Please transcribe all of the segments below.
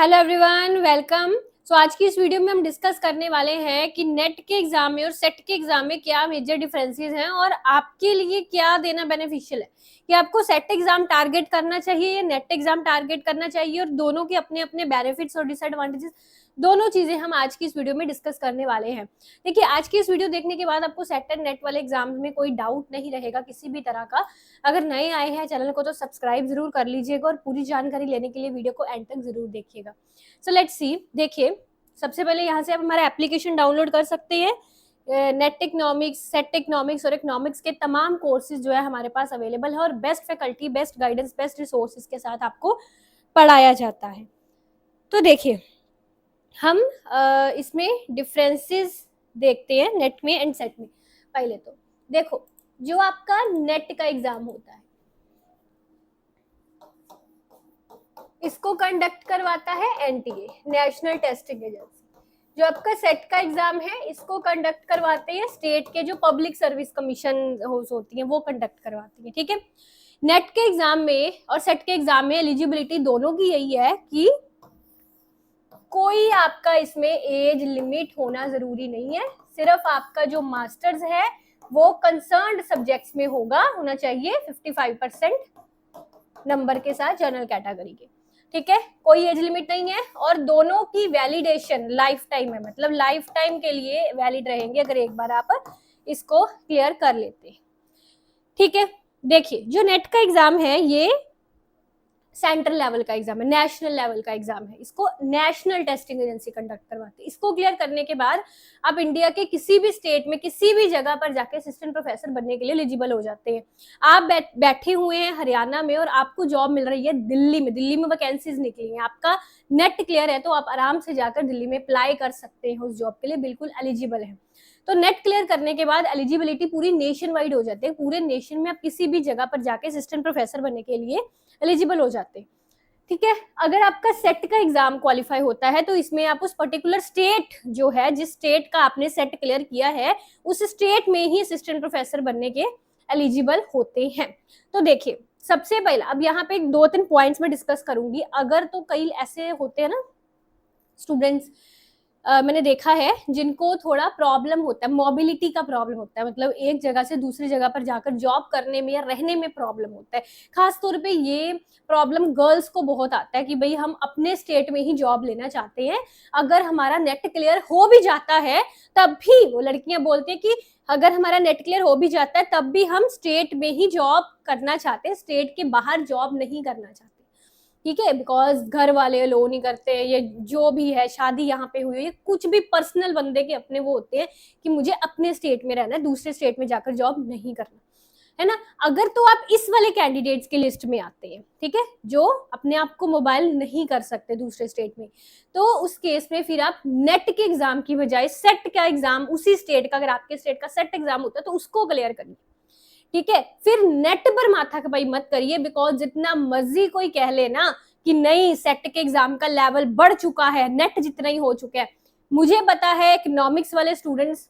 Hello everyone, welcome. आज की इस वीडियो में हम डिस्कस करने वाले हैं कि नेट के एग्जाम में और सेट के एग्जाम में क्या मेजर डिफरेंसेस हैं और आपके लिए क्या देना बेनिफिशियल है कि आपको सेट एग्जाम टारगेट करना चाहिए या नेट एग्जाम टारगेट करना चाहिए, और दोनों के अपने अपने बेनिफिट्स और डिसएडवांटेजेस, दोनों चीजें हम आज की इस वीडियो में डिस्कस करने वाले हैं। देखिए, आज की इस वीडियो देखने के बाद आपको सेट एंड नेट वाले एग्जाम में कोई डाउट नहीं रहेगा किसी भी तरह का। अगर नए आए हैं चैनल को तो सब्सक्राइब जरूर कर लीजिएगा और पूरी जानकारी लेने के लिए वीडियो को एंड तक जरूर देखिएगा। So let's see. देखिए, सबसे पहले यहाँ से आप हमारा एप्लीकेशन डाउनलोड कर सकते हैं। नेट इकोनॉमिक्स, सेट इकोनॉमिक्स और इकोनॉमिक्स के तमाम कोर्सेज जो है हमारे पास अवेलेबल है और best faculty, best guidance, best resources के साथ आपको पढ़ाया जाता है। तो देखिए, हम इसमें डिफरेंसेस देखते हैं नेट में एंड सेट में। पहले तो देखो, जो आपका नेट का एग्जाम होता है इसको कंडक्ट करवाता है एनटीए, नेशनल टेस्टिंग एजेंसी। जो आपका सेट का एग्जाम है इसको कंडक्ट करवाते हैं स्टेट के जो पब्लिक सर्विस कमीशन होती है, वो कंडक्ट करवाती है। ठीक है। नेट के एग्जाम में और सेट के एग्जाम में एलिजिबिलिटी दोनों की यही है कि कोई आपका इसमें एज लिमिट होना जरूरी नहीं है। सिर्फ आपका जो मास्टर्स है वो कंसर्न्ड सब्जेक्ट्स में होना चाहिए 55% नंबर के साथ जनरल कैटेगरी के। ठीक है, कोई एज लिमिट नहीं है और दोनों की वैलिडेशन लाइफ टाइम है, मतलब लाइफ टाइम के लिए वैलिड रहेंगे अगर एक बार आप इसको क्लियर कर लेते हैं। ठीक है। देखिए, जो नेट का एग्जाम है ये सेंट्रल लेवल का एग्जाम है, नेशनल लेवल का एग्जाम है। इसको नेशनल टेस्टिंग एजेंसी कंडक्ट करवाती है। इसको क्लियर करने के बाद आप इंडिया के किसी भी स्टेट में किसी भी जगह पर जाके असिस्टेंट प्रोफेसर बनने के लिए एलिजिबल हो जाते हैं। आप बैठे हुए हैं हरियाणा में और आपको जॉब मिल रही है दिल्ली में वैकेंसीज निकली हैं, आपका नेट क्लियर है तो आप आराम से जाकर दिल्ली में अप्लाई कर सकते हैं उस जॉब के लिए, बिल्कुल एलिजिबल है। तो नेट क्लियर करने के बाद एलिजिबिलिटी पूरी नेशन वाइड हो जाती है। पूरे नेशन में आप किसी भी जगह पर जाके असिस्टेंट प्रोफेसर बनने के लिए एलिजिबल हो जाते हैं। ठीक है। अगर आपका सेट का एग्जाम क्वालिफाई होता है तो इसमें आप उस पर्टिकुलर स्टेट जो है, जिस स्टेट का आपने सेट क्लियर किया है, उस स्टेट में ही असिस्टेंट प्रोफेसर बनने के एलिजिबल होते हैं। तो देखिए, सबसे पहला अब यहाँ पे 2-3 पॉइंट्स में डिस्कस करूंगी। अगर तो कई ऐसे होते हैं ना स्टूडेंट्स, मैंने देखा है जिनको थोड़ा प्रॉब्लम होता है, मोबिलिटी का प्रॉब्लम होता है, मतलब एक जगह से दूसरी जगह पर जाकर जॉब करने में या रहने में प्रॉब्लम होता है। खास तौर पे ये प्रॉब्लम गर्ल्स को बहुत आता है कि भाई हम अपने स्टेट में ही जॉब लेना चाहते हैं। अगर हमारा नेट क्लियर हो भी जाता है तब भी वो लड़कियां बोलती है कि अगर हमारा नेट क्लियर हो भी जाता है तब भी हम स्टेट में ही जॉब करना चाहते हैं, स्टेट के बाहर जॉब नहीं करना चाहते। ठीक है, बिकॉज घर वाले अलो नहीं करते, ये जो भी है, शादी यहाँ पे हुई है, कुछ भी पर्सनल बंदे के अपने वो होते हैं कि मुझे अपने स्टेट में रहना है, दूसरे स्टेट में जाकर जॉब नहीं करना है ना। अगर तो आप इस वाले कैंडिडेट्स की लिस्ट में आते हैं, ठीक है, जो अपने आप को मोबाइल नहीं कर सकते दूसरे स्टेट में, तो उस केस में फिर आप नेट के एग्जाम की बजाय सेट का एग्जाम, उसी स्टेट का, अगर आपके स्टेट का सेट एग्जाम होता है तो उसको क्लियर करिए। ठीक है, फिर नेट पर माथा खपाई मत करिए, बिकॉज जितना मर्जी कोई कह ले ना कि नहीं सेट के एग्जाम का लेवल बढ़ चुका है, नेट जितना ही हो चुका है। मुझे पता है इकोनॉमिक्स वाले स्टूडेंट्स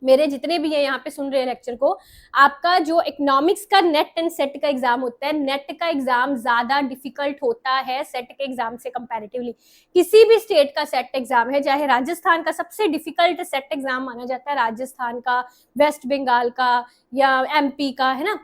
मेरे जितने भी है यहाँ पे सुन रहे हैं लेक्चर को, आपका जो इकोनॉमिक्स का नेट एंड सेट का एग्जाम होता है, नेट का एग्जाम ज्यादा डिफिकल्ट होता है सेट के एग्जाम से कंपैरेटिवली। किसी भी स्टेट का सेट एग्जाम है, चाहे राजस्थान का सबसे डिफिकल्ट सेट एग्जाम माना जाता है, राजस्थान का, वेस्ट बंगाल का या एमपी का, है ना,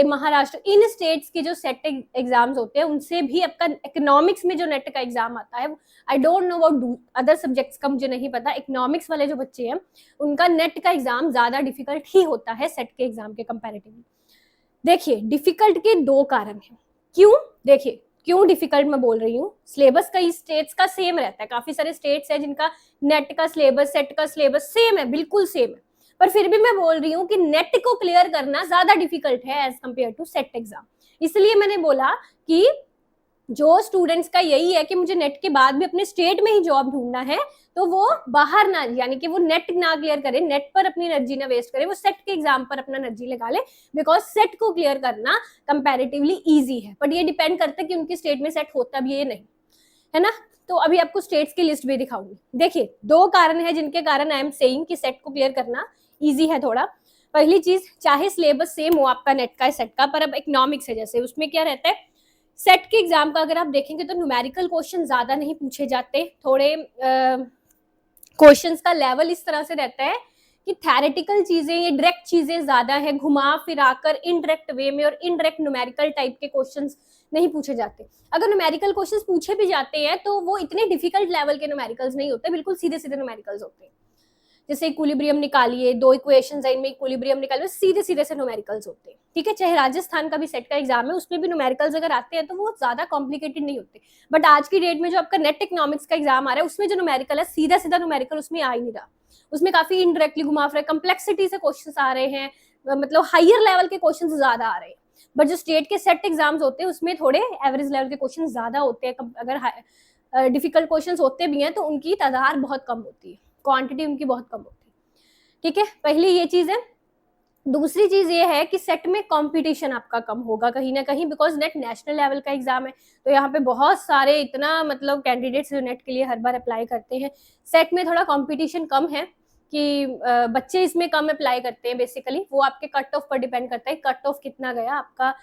महाराष्ट्र, इन स्टेट्स के जो सेट एग्जाम्स होते हैं उनसे भी आपका इकोनॉमिक्स में जो नेट का एग्जाम आता है, I don't know about other subjects का, मुझे नहीं पता, इकोनॉमिक्स वाले जो बच्चे हैं उनका नेट का एग्जाम ज्यादा डिफिकल्ट ही होता है सेट के एग्जाम के कंपैरेटिवली। देखिए, डिफिकल्ट के 2 कारण हैं। क्यों? देखिए, क्यों डिफिकल्ट मैं बोल रही हूँ, सिलेबस कई स्टेट्स का सेम रहता है, काफी सारे स्टेट्स है जिनका नेट का सिलेबस, सेट का सिलेबस सेम है, बिल्कुल सेम है, पर फिर भी मैं बोल रही हूँ कि नेट को क्लियर करना ज्यादा डिफिकल्ट है as compare to SET exam. इसलिए मैंने बोला कि जो स्टूडेंट्स का यही है कि मुझे नेट के बाद भी अपने स्टेट में ही जॉब ढूंढना है, तो वो बाहर ना, यानी कि वो नेट ना क्लियर करे, नेट पर अपनी एनर्जी ना वेस्ट करे, वो सेट के एग्जाम पर अपना एनर्जी लगा ले, बिकॉज सेट को क्लियर करना कंपैरेटिवली इजी है। बट ये डिपेंड करता है कि उनके स्टेट में सेट होता भी है नहीं, है ना। तो अभी आपको स्टेट्स की लिस्ट भी दिखाऊंगी। देखिए, 2 कारण है जिनके कारण आई एम सेइंग कि सेट को क्लियर करना इजी है थोड़ा। पहली चीज, चाहे सिलेबस सेम हो आपका नेट का सेट का, पर अब इकोनॉमिक्स है, जैसे उसमें क्या रहता है, सेट के एग्जाम का अगर आप देखेंगे तो न्यूमेरिकल क्वेश्चन ज्यादा नहीं पूछे जाते, थोड़े क्वेश्चंस का लेवल इस तरह से रहता है कि थ्योरेटिकल चीजें, ये डायरेक्ट चीजें ज्यादा है, घुमा फिराकर इनडायरेक्ट वे में और इनडायरेक्ट न्यूमेरिकल टाइप के क्वेश्चंस नहीं पूछे जाते। अगर न्यूमेरिकल क्वेश्चंस पूछे भी जाते हैं तो वो इतने डिफिकल्ट लेवल के न्यूमेरिकल्स नहीं होते, बिल्कुल सीधे सीधे न्यूमेरिकल्स होते हैं। जैसे इक्विलिब्रियम निकालिए, दो इक्वेशंस है इनमें इक्विलिब्रियम निकालिए, सीधे सीधे से न्यूमेरिकल्स होते हैं। ठीक है, चाहे राजस्थान का भी सेट का एग्जाम है उसमें भी न्यूमेरिकल्स अगर आते हैं तो वो ज्यादा कॉम्प्लिकेटेड नहीं होते। बट आज की डेट में जो आपका नेट इकोनॉमिक्स का एग्जाम आ रहा है उसमें जो न्यूमेरिकल है, सीधा सीधा न्यूमेरिकल उसमें आ ही नहीं रहा, उसमें काफी इनडायरेक्टली घुमा फिरा कम्प्लेक्सिटी से क्वेश्चंस आ रहे हैं, मतलब हायर लेवल के क्वेश्चंस ज्यादा आ रहे हैं। बट जो स्टेट के सेट एग्जाम्स होते हैं उसमें थोड़े एवरेज लेवल के क्वेश्चन ज्यादा होते हैं। अगर डिफिकल्ट क्वेश्चंस होते भी हैं तो उनकी तादाद बहुत कम होती है, क्वांटिटी उनकी बहुत कम होती है। ठीक है, पहली ये चीज है। दूसरी चीज ये है कि सेट में कंपटीशन आपका कम होगा कहीं ना कहीं, बिकॉज नेट नेशनल लेवल का एग्जाम है, तो यहाँ पे बहुत सारे इतना मतलब कैंडिडेट्स जो नेट के लिए हर बार अप्लाई करते हैं। सेट में थोड़ा कंपटीशन कम है कि बच्चे इसमें कम अप्लाई करते हैं। बेसिकली वो आपके कट ऑफ पर डिपेंड करता है, कट ऑफ कितना गया आपका,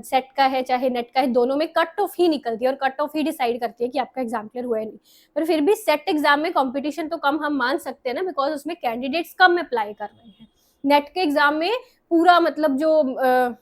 सेट का है चाहे नेट का है, दोनों में कट ऑफ ही निकलती है और कट ऑफ ही डिसाइड करती है कि आपका एग्जाम क्लियर हुआ है नहीं। पर फिर भी सेट एग्जाम में कंपटीशन तो कम हम मान सकते हैं ना, बिकॉज उसमें कैंडिडेट्स कम अप्लाई कर रहे हैं। नेट के एग्जाम में पूरा मतलब जो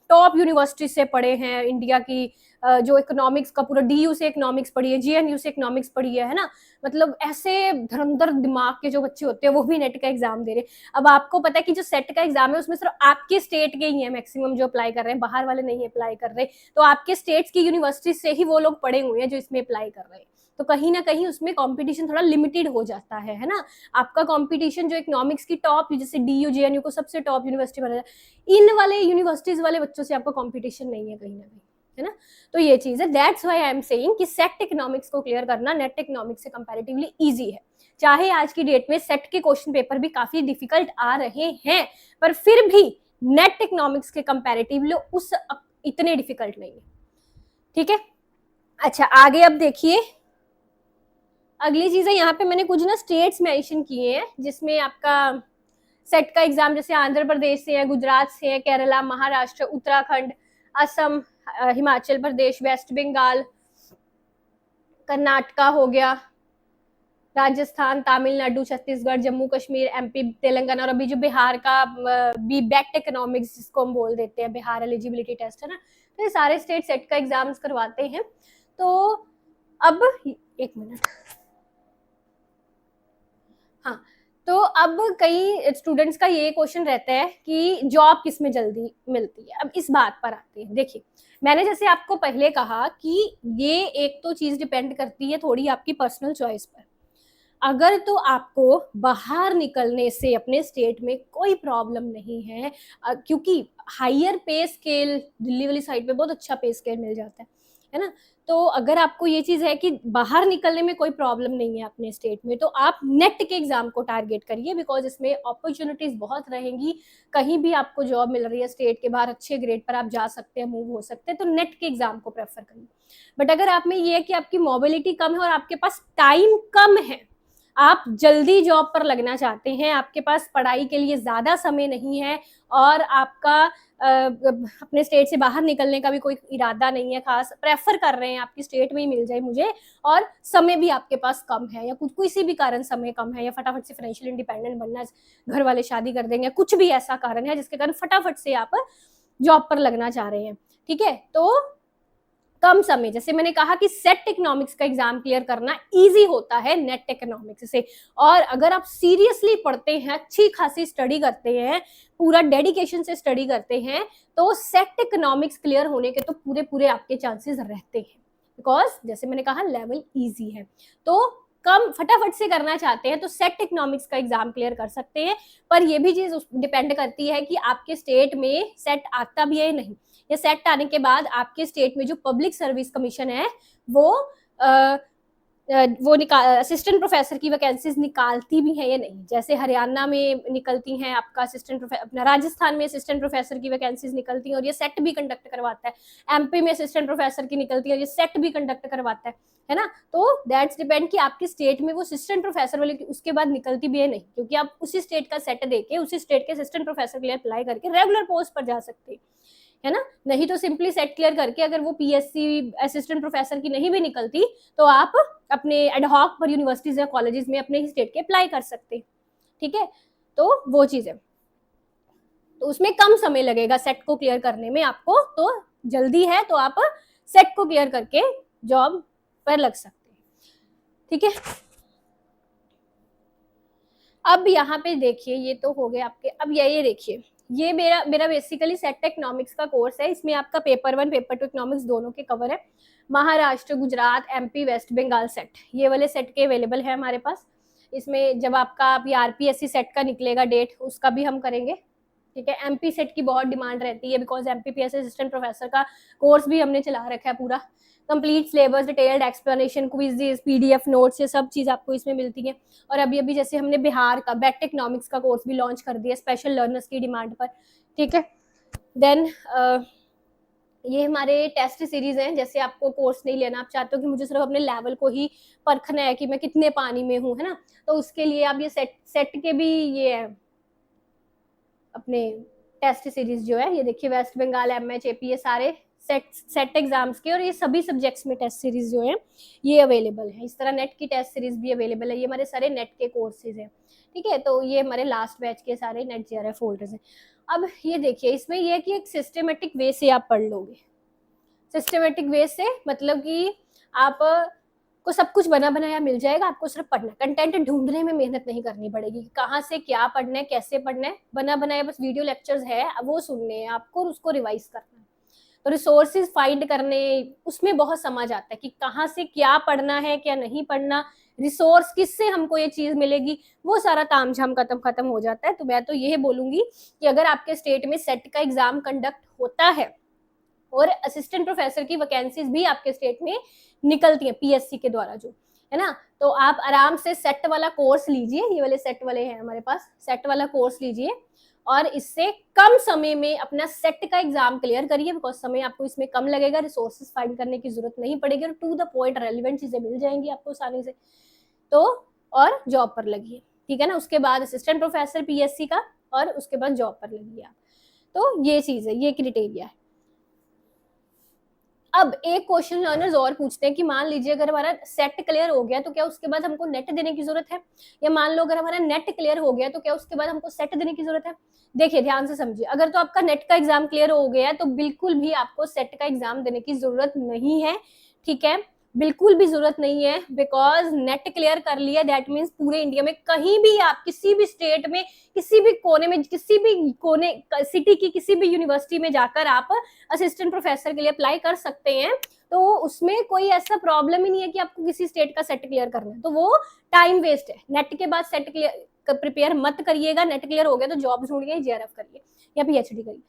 टॉप यूनिवर्सिटी से पढ़े हैं इंडिया की, जो इकोनॉमिक्स का पूरा DU से इकोनॉमिक्स पढ़ी है, GNU से इकोनॉमिक्स पढ़ी है ना, मतलब ऐसे धुरंधर दिमाग के जो बच्चे होते हैं वो भी नेट का एग्जाम दे रहे हैं। अब आपको पता है कि जो सेट का एग्जाम है उसमें सिर्फ आपके स्टेट के ही है मैक्सिमम जो अप्लाई कर रहे हैं, बाहर वाले नहीं अप्लाई कर रहे, तो आपके स्टेट्स की यूनिवर्सिटी से ही वो लोग पढ़े हुए हैं जो इसमें अप्लाई कर रहे हैं, तो कहीं ना कहीं उसमें कंपटीशन थोड़ा लिमिटेड हो जाता है ना। आपका कंपटीशन जो इकोनॉमिक्स की टॉप, जैसे DU GNU को सबसे टॉप यूनिवर्सिटी बना, इन वाले यूनिवर्सिटीज वाले बच्चों से आपका कंपटीशन नहीं है कहीं ना कहीं, है ना। तो ये चीज है, that's why I am saying कि सेट इकोनॉमिक्स को क्लियर करना नेट इकोनॉमिक्स से कंपैरेटिवली इजी है। चाहे आज की डेट में सेट के क्वेश्चन पेपर भी काफी डिफिकल्ट आ रहे हैं, पर फिर भी नेट इकोनॉमिक्स के कंपैरेटिवली उस इतने डिफिकल्ट नहीं है। ठीक है, अच्छा आगे अब देखिए अगली चीज है, यहाँ पे मैंने कुछ ना स्टेट्स मेंशन किए हैं जिसमें आपका सेट का एग्जाम, जैसे आंध्र प्रदेश से है, गुजरात से है, केरला, महाराष्ट्र, उत्तराखंड, असम, हिमाचल प्रदेश, वेस्ट बंगाल, कर्नाटका हो गया, राजस्थान, तमिलनाडु, छत्तीसगढ़, जम्मू कश्मीर, MP, तेलंगाना, और अभी जो बिहार का BBET इकोनॉमिक्स जिसको हम बोल देते हैं, बिहार एलिजिबिलिटी टेस्ट है ना, तो ये सारे स्टेट सेट का एग्जाम्स करवाते हैं। तो अब एक मिनट, हाँ, तो अब कई स्टूडेंट्स का ये क्वेश्चन रहता है कि जॉब किस में जल्दी मिलती है। अब इस बात पर आते हैं, देखिए मैंने जैसे आपको पहले कहा कि ये एक तो चीज डिपेंड करती है थोड़ी आपकी पर्सनल चॉइस पर। अगर तो आपको बाहर निकलने से अपने स्टेट में कोई प्रॉब्लम नहीं है, क्योंकि हायर पे स्केल दिल्ली वाली साइड पे बहुत अच्छा पे स्केल मिल जाता है ना, तो अगर आपको ये चीज है कि बाहर निकलने में कोई प्रॉब्लम नहीं है अपने स्टेट में, तो आप नेट के एग्जाम को टारगेट करिए, बिकॉज इसमें अपॉर्चुनिटीज बहुत रहेंगी। कहीं भी आपको जॉब मिल रही है स्टेट के बाहर, अच्छे ग्रेड पर आप जा सकते हैं, मूव हो सकते हैं, तो नेट के एग्जाम को प्रेफर करिए। बट अगर आप में ये है कि आपकी मोबिलिटी कम है और आपके पास टाइम कम है, आप जल्दी जॉब पर लगना चाहते हैं, आपके पास पढ़ाई के लिए ज्यादा समय नहीं है और आपका अपने स्टेट से बाहर निकलने का भी कोई इरादा नहीं है, खास प्रेफर कर रहे हैं आपकी स्टेट में ही मिल जाए मुझे, और समय भी आपके पास कम है, या कुछ किसी भी कारण समय कम है, या फटाफट से फाइनेंशियल इंडिपेंडेंट बनना, घर वाले शादी कर देंगे, कुछ भी ऐसा कारण है जिसके कारण फटाफट से आप जॉब पर लगना चाह रहे हैं। ठीक है, तो कम समय, जैसे मैंने कहा कि सेट इकोनॉमिक्स का एग्जाम क्लियर करना इजी होता है नेट इकोनॉमिक्स से, और अगर आप सीरियसली पढ़ते हैं, अच्छी खासी स्टडी करते हैं, पूरा डेडिकेशन से स्टडी करते हैं, तो सेट इकोनॉमिक्स क्लियर होने के तो पूरे पूरे आपके चांसेस रहते हैं, बिकॉज जैसे मैंने कहा लेवल इजी है। तो कम फटाफट से करना चाहते हैं तो सेट इकोनॉमिक्स का एग्जाम क्लियर कर सकते हैं, पर यह भी चीज डिपेंड करती है कि आपके स्टेट में सेट आता भी है नहीं, या सेट आने के बाद आपके स्टेट में जो पब्लिक सर्विस कमीशन है वो असिस्टेंट प्रोफेसर की वैकेंसीज निकालती भी है या नहीं। जैसे हरियाणा में निकलती हैं आपका अपना राजस्थान में असिस्टेंट प्रोफेसर की वैकेंसीज निकलती हैं और ये सेट भी कंडक्ट करवाता है, MP में असिस्टेंट प्रोफेसर की निकलती है और ये सेट भी कंडक्ट करवाता है ना। तो दैट्स डिपेंड कि आपके स्टेट में वो असिस्टेंट प्रोफेसर वाली उसके बाद निकलती भी है नहीं, क्योंकि आप उसी स्टेट का सेट देके उसी स्टेट के असिस्टेंट प्रोफेसर के लिए अप्लाई करके रेगुलर पोस्ट पर जा सकते हैं। है ना। नहीं तो सिंपली सेट क्लियर करके अगर वो पीएससी असिस्टेंट प्रोफेसर की नहीं भी निकलती तो आप अपने एडहॉक पर यूनिवर्सिटीज या कॉलेजेस में अपने ही स्टेट के अप्लाई कर सकते, ठीक है। तो वो चीज है, तो उसमें कम समय लगेगा सेट को क्लियर करने में आपको, तो जल्दी है तो आप सेट को क्लियर करके जॉब पर लग सकते हैं, ठीक है। अब यहाँ पे देखिए, ये तो हो गए आपके। अब ये देखिए, ये मेरा बेसिकली सेट इकोनॉमिक्स का कोर्स है। इसमें आपका पेपर 1 पेपर 2 इकोनॉमिक्स दोनों के कवर है। महाराष्ट्र, गुजरात, एमपी, वेस्ट बंगाल सेट, ये वाले सेट के अवेलेबल है हमारे पास। इसमें जब आपका आरपीएससी सेट का निकलेगा डेट, उसका भी हम करेंगे, ठीक है। एमपी सेट की बहुत डिमांड रहती है बिकॉज एमपीपीएस असिस्टेंट प्रोफेसर का कोर्स भी हमने चला रखा है पूरा, complete syllabus, detailed explanation, quiz, PDF notes, ये सब चीज़ आपको इसमें मिलती है। और अभी जैसे हमने बिहार का बेट इकोनॉमिक्स का कोर्स भी लॉन्च कर दिया स्पेशल लर्नर्स की डिमांड पर, ठीक है। देन ये हमारे टेस्ट सीरीज हैं। जैसे आपको कोर्स नहीं लेना, आप चाहते हो कि मुझे सिर्फ अपने लेवल को ही परखना है कि मैं कितने पानी में हूँ, है ना, तो उसके लिए आप ये सेट के भी ये है अपने टेस्ट सीरीज जो है, ये देखिए वेस्ट बंगाल, एमएच, एपी, ये सारे सेट एग्जाम्स के और ये सभी सब्जेक्ट्स में टेस्ट सीरीज जो है ये अवेलेबल है। इस तरह नेट की टेस्ट सीरीज भी अवेलेबल है। ये हमारे सारे नेट के कोर्सेज हैं, ठीक है। तो ये हमारे लास्ट बैच के सारे नेट जेआरएफ होल्डर्स हैं। अब ये देखिए, इसमें यह है कि एक सिस्टमेटिक वे से आप पढ़ लोगे। सिस्टमेटिक वे से मतलब कि आप को सब कुछ बना बनाया मिल जाएगा, आपको सिर्फ पढ़ना, कंटेंट ढूंढने में मेहनत नहीं करनी पड़ेगी, कहाँ से क्या पढ़ना है, कैसे पढ़ना है, बना बनाया बस वीडियो लेक्चर्स है वो सुनने हैं आपको और उसको रिवाइज करना है। तो रिसोर्सेज फाइंड करने, उसमें बहुत समझ आता है कि कहाँ से क्या पढ़ना है, क्या नहीं पढ़ना, रिसोर्स किससे हमको ये चीज मिलेगी, वो सारा तामझाम खत्म हो जाता है। तो मैं तो यही बोलूंगी कि अगर आपके स्टेट में सेट का एग्जाम कंडक्ट होता है और असिस्टेंट प्रोफेसर की वैकेंसीज भी आपके स्टेट में निकलती है पीएससी के द्वारा जो है ना, तो आप आराम से सेट वाला कोर्स लीजिए। ये वाले सेट वाले हैं हमारे पास, सेट वाला कोर्स लीजिए और इससे कम समय में अपना सेट का एग्जाम क्लियर करिए, बिकॉज समय आपको इसमें कम लगेगा, रिसोर्सेज फाइंड करने की जरूरत नहीं पड़ेगी और टू द पॉइंट रेलिवेंट चीजें मिल जाएंगी आपको आसानी से, तो और जॉब पर लगिए, ठीक है ना। उसके बाद असिस्टेंट प्रोफेसर पीएससी का और उसके बाद जॉब पर लगिए आप। तो ये चीज है, ये क्राइटेरिया है। अब एक क्वेश्चन लर्नर्स और पूछते हैं कि मान लीजिए अगर हमारा सेट क्लियर हो गया तो क्या उसके बाद हमको नेट देने की जरूरत है, या मान लो अगर हमारा नेट क्लियर हो गया तो क्या उसके बाद हमको सेट देने की जरूरत है। देखिए ध्यान से समझिए, अगर तो आपका नेट का एग्जाम क्लियर हो गया तो बिल्कुल भी आपको सेट का एग्जाम देने की जरूरत नहीं है, ठीक है, बिल्कुल भी जरूरत नहीं है। बिकॉज नेट क्लियर कर लिया दैट मीन्स पूरे इंडिया में कहीं भी आप किसी भी स्टेट में किसी भी कोने में किसी भी कोने सिटी की किसी भी यूनिवर्सिटी में जाकर आप असिस्टेंट प्रोफेसर के लिए अप्लाई कर सकते हैं। तो उसमें कोई ऐसा प्रॉब्लम ही नहीं है कि आपको किसी स्टेट का सेट क्लियर करना है, तो वो टाइम वेस्ट है। नेट के बाद सेट क्लियर प्रिपेयर मत करिएगा, नेट क्लियर हो गया तो जॉब ढूंढिए, जेआरएफ करिए या पीएचडी करिए।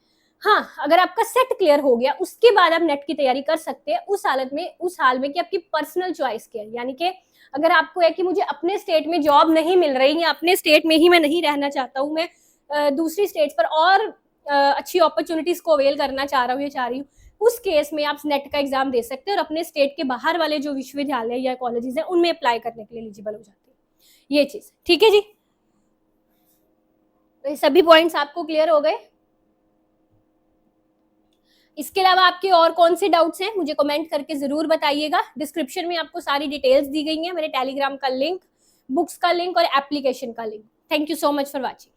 हाँ, अगर आपका सेट क्लियर हो गया उसके बाद आप नेट की तैयारी कर सकते हैं उस हाल में कि आपकी पर्सनल चॉइस क्या है, यानी कि अगर आपको है कि मुझे अपने स्टेट में जॉब नहीं मिल रही या अपने स्टेट में ही मैं नहीं रहना चाहता हूँ, मैं दूसरी स्टेट पर और अच्छी अपॉर्चुनिटीज को अवेल करना चाह रहा हूँ या चाह रही हूँ, उस केस में आप नेट का एग्जाम दे सकते हैं और अपने स्टेट के बाहर वाले जो विश्वविद्यालय या कॉलेजेस हैं उनमें अप्लाई करने के लिए एलिजिबल हो जाते हैं। ये चीज ठीक है जी। तो ये सभी पॉइंट्स आपको क्लियर हो गए। इसके अलावा आपके और कौन से डाउट्स हैं मुझे कमेंट करके जरूर बताइएगा। डिस्क्रिप्शन में आपको सारी डिटेल्स दी गई हैं, मेरे टेलीग्राम का लिंक, बुक्स का लिंक और एप्लीकेशन का link. Thank you so much for watching.